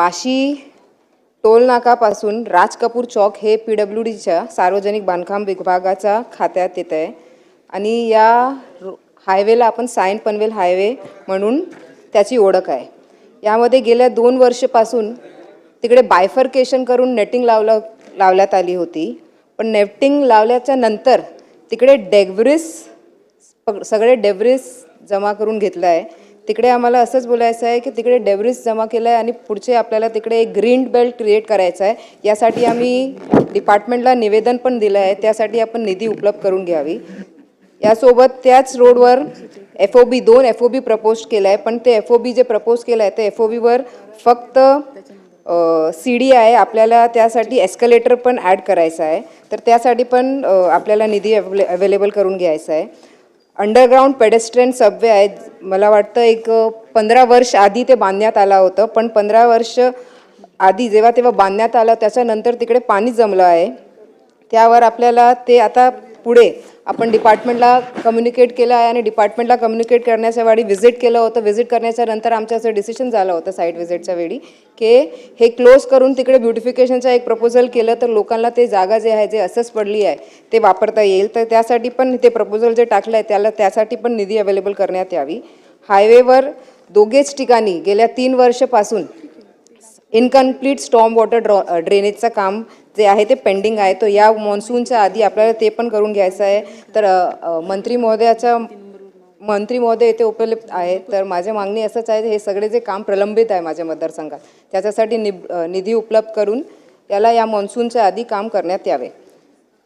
Vashi toll नाकापासून Raj Kapoor चौक हे PWDच्या सार्वजनिक बांधकाम विभागाच्या खात्यात येत आहे आणि या हायवेला आपण सायन पनवेल हायवे म्हणून त्याची ओळख आहे। यामध्ये गेल्या 2 वर्षापासून तिकडे बायफर्केशन करून नेटिंग लावण्यात आली होती, पण नेटिंग लावल्याच्या नंतर तिकडे सगळे डेब्रिस जमा करून घेतला आहे। तिकडे आम्हाला असंच बोलायचं आहे की तिकडे डेब्रिस जमा केला आहे आणि पुढचे आपल्याला तिकडे एक ग्रीन बेल्ट क्रिएट करायचा आहे। यासाठी आम्ही डिपार्टमेंटला निवेदन पण दिलं आहे, त्यासाठी आपण निधी उपलब्ध करून घ्यावी। यासोबत त्याच रोडवर दोन FOB प्रपोज केला आहे, पण ते FOB जे प्रपोज केलं आहे ते FOBवर फक्त CD आहे, आपल्याला त्यासाठी एस्केलेटर पण ॲड करायचा आहे, तर त्यासाठी पण आपल्याला निधी अवेलेबल करून घ्यायचा आहे। अंडरग्राउंड पेडेस्ट्रियन सबवे आहे, मला वाटतं एक 15 वर्ष आधी ते बांधण्यात आला होतं, पण 15 वर्ष आधी तेव्हा बांधण्यात आलं त्याच्यानंतर तिकडे पाणी जमलं आहे। त्यावर आपल्याला ते आता पुढे आपण डिपार्टमेंटला कम्युनिकेट केलं आहे आणि डिपार्टमेंटला कम्युनिकेट करण्याच्या वेळी व्हिजिट केलं होतं। व्हिजिट करण्याच्या नंतर आमचं असं डिसिजन झालं होतं साईट व्हिजिटच्या वेळी की हे क्लोज करून तिकडे ब्युटिफिकेशनचा एक प्रपोजल केलं तर लोकांना ते जागा जे आहे जे असंच पडली आहे ते वापरता येईल, तर त्यासाठी पण ते प्रपोजल जे टाकलं आहे त्यासाठी पण निधी अवेलेबल करण्यात यावी। हायवेवर दोघेच ठिकाणी गेल्या 3 वर्षापासून इनकम्प्लीट स्टॉर्म वॉटर ड्रेनेजचं काम जे आहे ते पेंडिंग आहे, तो या मॉन्सूनच्या आधी आपल्याला ते पण करून घ्यायचं आहे। तर मंत्री महोदय इथे उपलब्ध आहे, तर माझी मागणी असंच आहे, हे सगळे जे काम प्रलंबित आहे माझ्या मतदारसंघात त्याच्यासाठी निधी उपलब्ध करून याला या मॉन्सूनच्या आधी काम करण्यात यावे।